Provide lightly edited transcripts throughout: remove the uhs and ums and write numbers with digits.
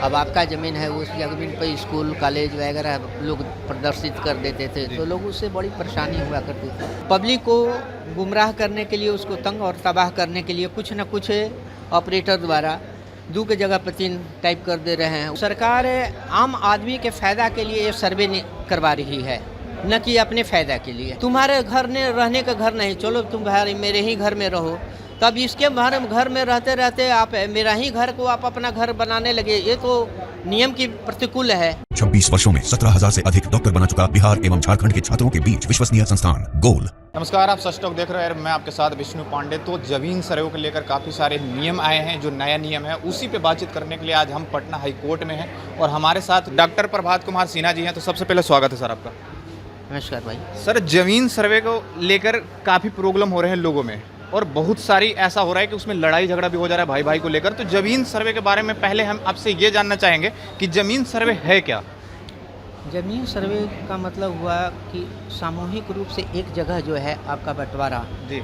अब आपका ज़मीन है, उस ज़मीन पर स्कूल कॉलेज वगैरह लोग प्रदर्शित कर देते थे, तो लोग उससे बड़ी परेशानी हुआ करती थी। पब्लिक को गुमराह करने के लिए, उसको तंग और तबाह करने के लिए कुछ न कुछ ऑपरेटर द्वारा 2 की जगह पर 3 टाइप कर दे रहे हैं। सरकार आम आदमी के फ़ायदा के लिए ये सर्वे करवा रही है, न कि अपने फ़ायदा के लिए। तुम्हारे घर ने रहने का घर नहीं, चलो तुम मेरे ही घर में रहो, तब इसके घर में रहते रहते आप मेरा ही घर को आप अपना घर बनाने लगे, ये तो नियम की प्रतिकूल है। 26 वर्षों में 17,000 से अधिक डॉक्टर बना चुका बिहार एवं झारखंड के छात्रों के बीच विश्वसनीय संस्थान गोल। नमस्कार, आप सच टॉक देख रहे हैं। मैं आपके साथ विष्णु पांडे। तो जमीन सर्वे को लेकर काफ़ी सारे नियम आए हैं, जो नया नियम है उसी पे बातचीत करने के लिए आज हम पटना हाई कोर्ट में हैं और हमारे साथ डॉक्टर प्रभात कुमार सिन्हा जी हैं। तो सबसे पहले स्वागत है सर आपका। नमस्कार भाई। सर, जमीन सर्वे को लेकर काफ़ी प्रॉब्लम हो रहे हैं लोगों में, और बहुत सारी ऐसा हो रहा है कि उसमें लड़ाई झगड़ा भी हो जा रहा है भाई भाई को लेकर। तो जमीन सर्वे के बारे में पहले हम आपसे ये जानना चाहेंगे कि जमीन सर्वे है क्या? जमीन सर्वे का मतलब हुआ कि सामूहिक रूप से एक जगह जो है आपका बंटवारा जी।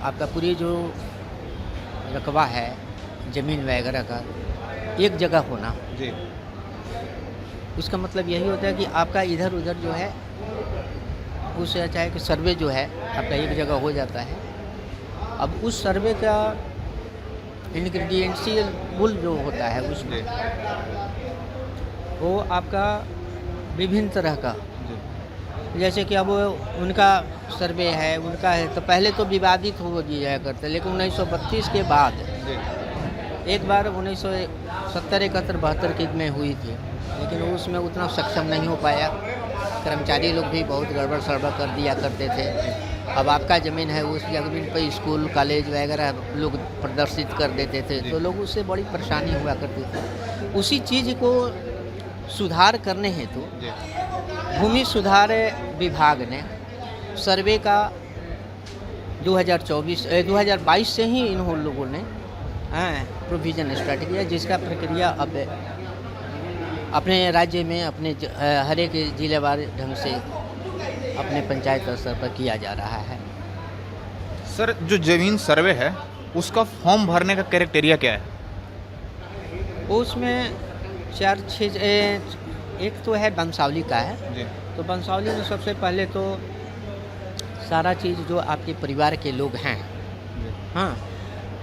आपका पूरी जो रकबा है ज़मीन वगैरह का एक जगह होना जी। उसका मतलब यही होता है कि आपका इधर उधर जो है उससे अच्छा है कि सर्वे जो है आपका एक जगह हो जाता है। अब उस सर्वे का इंग्रेडिएंशियल जो होता है उसमें वो आपका विभिन्न तरह का, जैसे कि अब उनका सर्वे है, उनका है, तो पहले तो विवादित हो जाया करते, लेकिन 1932 के बाद एक बार 1970-71-72 की में हुई थी, लेकिन उसमें उतना सक्षम नहीं हो पाया। कर्मचारी लोग भी बहुत गड़बड़ सड़बड़ कर दिया करते थे। अब आपका ज़मीन है, उस ज़मीन पर स्कूल कॉलेज वगैरह लोग प्रदर्शित कर देते थे, तो लोग उससे बड़ी परेशानी हुआ करती थी। उसी चीज़ को सुधार करने हेतु भूमि सुधार विभाग ने सर्वे का 2022 से ही इन लोगों ने प्रोविज़न स्टार्ट किया, जिसका प्रक्रिया अब अपने राज्य में अपने हर एक जिलेवार ढंग से अपने पंचायत स्तर पर किया जा रहा है। सर, जो जमीन सर्वे है उसका फॉर्म भरने का क्राइटेरिया क्या है? उसमें 4-6 एक तो है वंशावली का है जी। तो वंशावली में सबसे पहले तो सारा चीज़ जो आपके परिवार के लोग हैं, हाँ,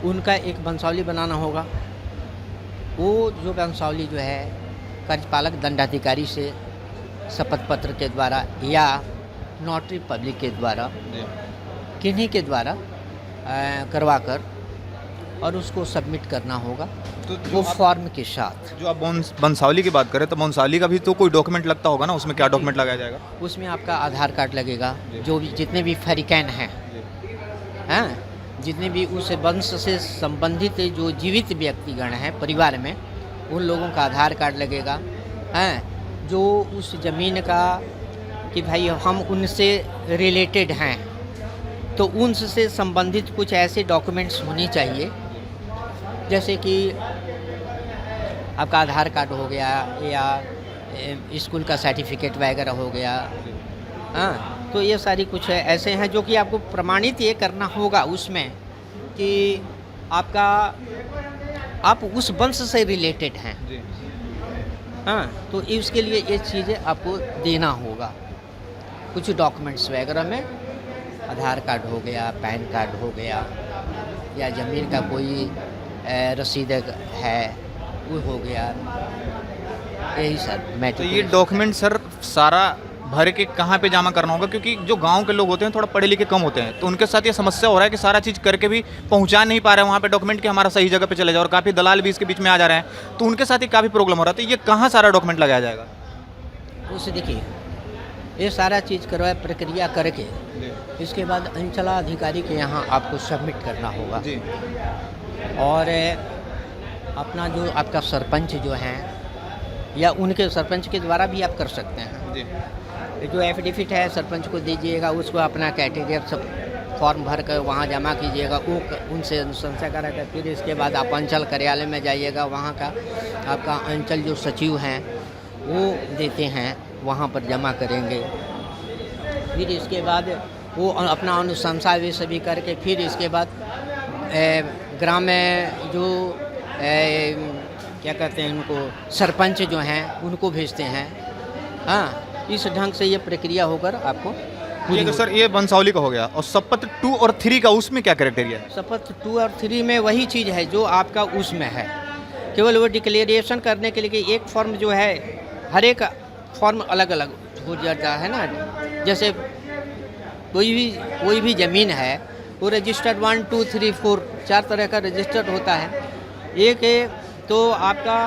उनका एक वंशावली बनाना होगा। वो जो वंशावली जो है कार्यपालक दंडाधिकारी से शपथ पत्र के द्वारा या नोटरी पब्लिक के द्वारा किन्हीं के द्वारा करवा कर और उसको सबमिट करना होगा, तो वो फॉर्म के साथ। जो आप वंशावली की बात करें तो वंशावली का भी तो कोई डॉक्यूमेंट लगता होगा ना? उसमें क्या डॉक्यूमेंट लगाया जाएगा? उसमें आपका आधार कार्ड लगेगा, जो भी जितने भी फरीकैन हैं, हाँ, जितने भी उस वंश से संबंधित जो जीवित व्यक्तिगण हैं परिवार में, उन लोगों का आधार कार्ड लगेगा। हैं जो उस ज़मीन का कि भाई हम उनसे रिलेटेड हैं, तो उनसे संबंधित कुछ ऐसे डॉक्यूमेंट्स होने चाहिए, जैसे कि आपका आधार कार्ड हो गया या स्कूल का सर्टिफिकेट वगैरह हो गया। हाँ, तो ये सारी कुछ ऐसे हैं जो कि आपको प्रमाणित ये करना होगा उसमें कि आप उस वंश से रिलेटेड हैं। हाँ, तो इसके लिए ये चीज़ें आपको देना होगा। कुछ डॉक्यूमेंट्स वगैरह में आधार कार्ड हो गया, पैन कार्ड हो गया, या ज़मीन का कोई रसीद है वो हो गया, यही सर। मैं तो ये डॉक्यूमेंट सर सारा भर के कहाँ पे जमा करना होगा? क्योंकि जो गांव के लोग होते हैं थोड़ा पढ़े लिखे कम होते हैं, तो उनके साथ ये समस्या हो रहा है कि सारा चीज़ करके भी पहुंचा नहीं पा रहे हैं वहाँ पे डॉक्यूमेंट कि हमारा सही जगह पे चले जाए, और काफ़ी दलाल भी इसके बीच में आ जा रहे हैं, तो उनके साथ ही काफ़ी प्रॉब्लम हो रहा है। तो ये कहाँ सारा डॉक्यूमेंट लगाया जाएगा? उसे देखिए, ये सारा चीज़ करवाए प्रक्रिया करके इसके बाद अंचलाधिकारी के यहाँ आपको सबमिट करना होगा जी। और अपना जो आपका सरपंच जो हैं या उनके सरपंच के द्वारा भी आप कर सकते हैं जी। जो एफिडेविट है सरपंच को दीजिएगा, उसको अपना कैटेगरी सब फॉर्म भर कर वहाँ जमा कीजिएगा, वो उनसे अनुशंसा करेगा। फिर इसके बाद आप अंचल कार्यालय में जाइएगा, वहाँ का आपका अंचल जो सचिव हैं वो देते हैं, वहाँ पर जमा करेंगे। फिर इसके बाद वो अपना अनुशंसा भी सभी करके फिर इसके बाद ग्राम में जो क्या कहते हैं उनको, सरपंच जो हैं उनको भेजते हैं। हाँ, इस ढंग से ये प्रक्रिया होकर आपको पूरी ये तो होगी। सर ये बंसावली का हो गया, और शपथ 2 और 3 का उसमें क्या क्राइटेरिया है? शपथ 2 और 3 में वही चीज़ है जो आपका उसमें है, केवल वो डिक्लेरेशन करने के लिए कि एक फॉर्म जो है, हर एक फॉर्म अलग अलग हो जाता है ना। जैसे कोई भी ज़मीन है वो रजिस्टर्ड 1 2 3 4 4 तरह का रजिस्टर्ड होता है। एक तो आपका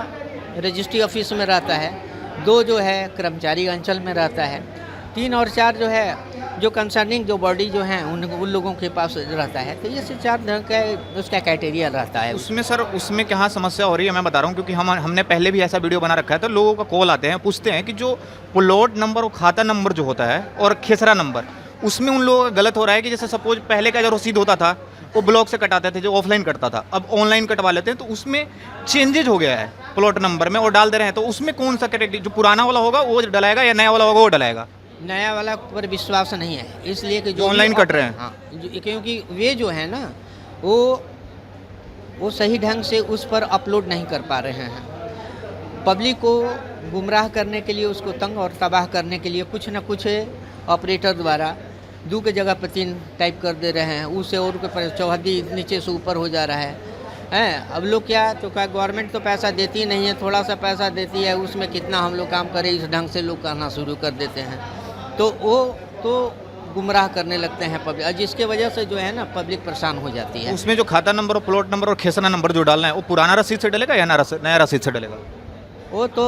रजिस्ट्री ऑफिस में रहता है, 2 जो है कर्मचारी अंचल में रहता है, 3 और 4 जो है जो कंसर्निंग जो बॉडी जो हैं उन लोगों के पास रहता है। तो ये से 4 ढंग का उसका क्राइटेरिया रहता है। उसमें सर उसमें क्या समस्या हो रही है मैं बता रहा हूँ, क्योंकि हमने पहले भी ऐसा वीडियो बना रखा है, तो लोगों का कॉल आते हैं, पूछते हैं कि जो प्लॉट नंबर और खाता नंबर जो होता है और खेसरा नंबर, उसमें उन लोगों का गलत हो रहा है कि जैसे सपोज पहले का जो रसीद होता था वो ब्लॉक से कटाते थे, जो ऑफलाइन कटता था, अब ऑनलाइन कटवा लेते हैं, तो उसमें चेंजेज हो गया है प्लॉट नंबर में और डाल दे रहे हैं। तो उसमें कौन सा क्राइटेरिया, जो पुराना वाला होगा वो डलाएगा या नया वाला होगा वो डलाएगा? नया वाला पर विश्वास नहीं है, इसलिए कि जो ऑनलाइन कट रहे हैं। हाँ, क्योंकि वे जो है ना वो सही ढंग से उस पर अपलोड नहीं कर पा रहे हैं। पब्लिक को गुमराह करने के लिए, उसको तंग और तबाह करने के लिए कुछ न कुछ ऑपरेटर द्वारा 2 की जगह पर 3 टाइप कर दे रहे हैं, उससे और के चौहद्दी नीचे से ऊपर हो जा रहा है। अब लोग क्या, तो क्या गवर्नमेंट तो पैसा देती नहीं है, थोड़ा सा पैसा देती है, उसमें कितना हम लोग काम करें, इस ढंग से लोग कहना शुरू कर देते हैं। तो वो तो गुमराह करने लगते हैं पब्लिक, जिसके वजह से जो है ना पब्लिक परेशान हो जाती है। उसमें जो खाता नंबर और प्लॉट नंबर और खेसरा नंबर जो डालना है वो पुराना रसीद से डलेगा या नया रसीद से डलेगा? वो तो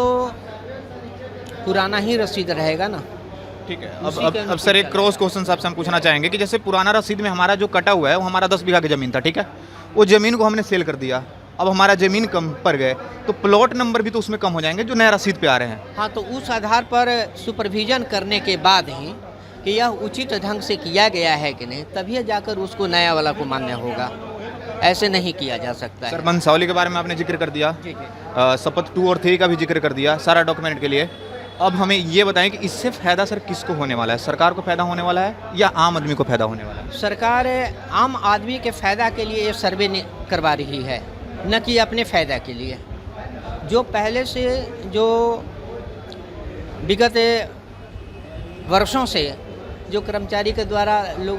पुराना ही रसीद रहेगा ना। ठीक है। उसी के अब अनुसार सर एक चलेगा। क्रॉस क्वेश्चन आपसे हम पूछना चाहेंगे कि जैसे पुराना रसीद में हमारा जो कटा हुआ है वो हमारा 10 बीघा की ज़मीन था, ठीक है, वो ज़मीन को हमने सेल कर दिया, अब हमारा ज़मीन कम पड़ गए, तो प्लॉट नंबर भी तो उसमें कम हो जाएंगे जो नया रसीद पे आ रहे हैं। हाँ, तो उस आधार पर सुपरविजन करने के बाद ही कि यह उचित ढंग से किया गया है कि नहीं, तभी जाकर उसको नया वाला को मान्य होगा, ऐसे नहीं किया जा सकता सर है। बंसावली के बारे में आपने जिक्र कर दिया, ठीक है। शपथ 2 और 3 का भी जिक्र कर दिया सारा डॉक्यूमेंट के लिए। अब हमें ये बताएं कि इससे फ़ायदा सर किसको होने वाला है? सरकार को फ़ायदा होने वाला है या आम आदमी को फ़ायदा होने वाला है? सरकार आम आदमी के फ़ायदा के लिए ये सर्वे करवा रही है, न कि अपने फ़ायदा के लिए। जो पहले से जो विगत वर्षों से जो कर्मचारी के द्वारा लोग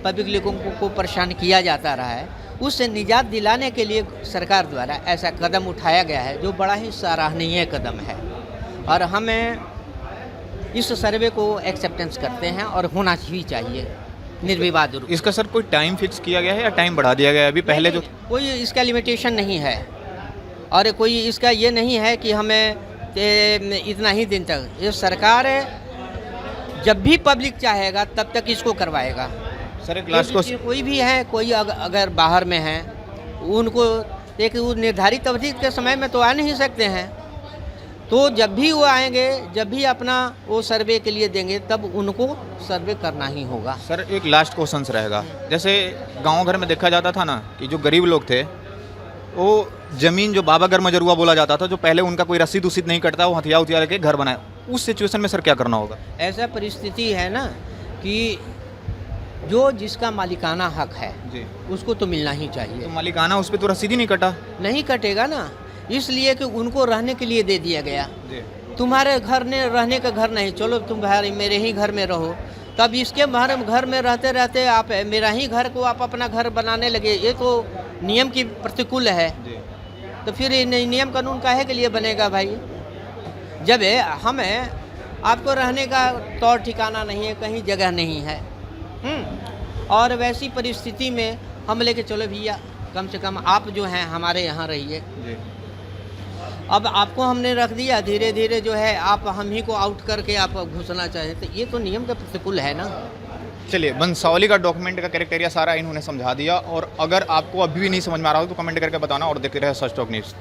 पब्लिक लोगों को परेशान किया जाता रहा है, उससे निजात दिलाने के लिए सरकार द्वारा ऐसा कदम उठाया गया है, जो बड़ा ही सराहनीय कदम है। और हमें इस सर्वे को एक्सेप्टेंस करते हैं और होना ही चाहिए निर्विवाद रूप। इसका सर कोई टाइम फिक्स किया गया है या टाइम बढ़ा दिया गया है? अभी पहले जो कोई इसका लिमिटेशन नहीं है, और कोई इसका ये नहीं है कि हमें इतना ही दिन तक, ये सरकार जब भी पब्लिक चाहेगा तब तक इसको करवाएगा। सर एक लास्ट क्वेश्चन, कोई भी है, कोई अगर बाहर में है, उनको एक निर्धारित अवधि के समय में तो आ नहीं सकते हैं, तो जब भी वो आएंगे, जब भी अपना वो सर्वे के लिए देंगे, तब उनको सर्वे करना ही होगा। सर एक लास्ट क्वेश्चन रहेगा, जैसे गांव घर में देखा जाता था ना कि जो गरीब लोग थे वो ज़मीन जो बाबा घर मजरुआ बोला जाता था, जो पहले उनका कोई रसीद उसीद नहीं कटता, वो हथियार उथियार के घर बनाए, उस सिचुएशन में सर क्या करना होगा? ऐसा परिस्थिति है ना कि जो जिसका मालिकाना हक है जी, उसको तो मिलना ही चाहिए। तो मालिकाना उस पर तो रसीद ही नहीं कटा। नहीं कटेगा ना, इसलिए कि उनको रहने के लिए दे दिया गया। जी, तुम्हारे घर ने रहने का घर नहीं, चलो तुम भाई मेरे ही घर में रहो, तब इसके घर में रहते रहते आप मेरा ही घर को आप अपना घर बनाने लगे, ये तो नियम की प्रतिकूल है। जी। तो फिर ये नियम कानून काहे के लिए बनेगा भाई? जब हमें आपको रहने का तौर ठिकाना नहीं है, कहीं जगह नहीं है, और वैसी परिस्थिति में हम लेके चलो भैया, कम से कम आप जो हैं हमारे यहाँ रहिए। जी। अब आपको हमने रख दिया, धीरे धीरे जो है आप हम ही को आउट करके आप घुसना चाहें, तो ये तो नियम के प्रतिकूल है ना। चलिए, बंसावली का डॉक्यूमेंट का क्राइटेरिया सारा इन्होंने समझा दिया, और अगर आपको अभी भी नहीं समझ में आ रहा हो तो कमेंट करके बताना, और देखते रहे सच टॉक न्यूज़।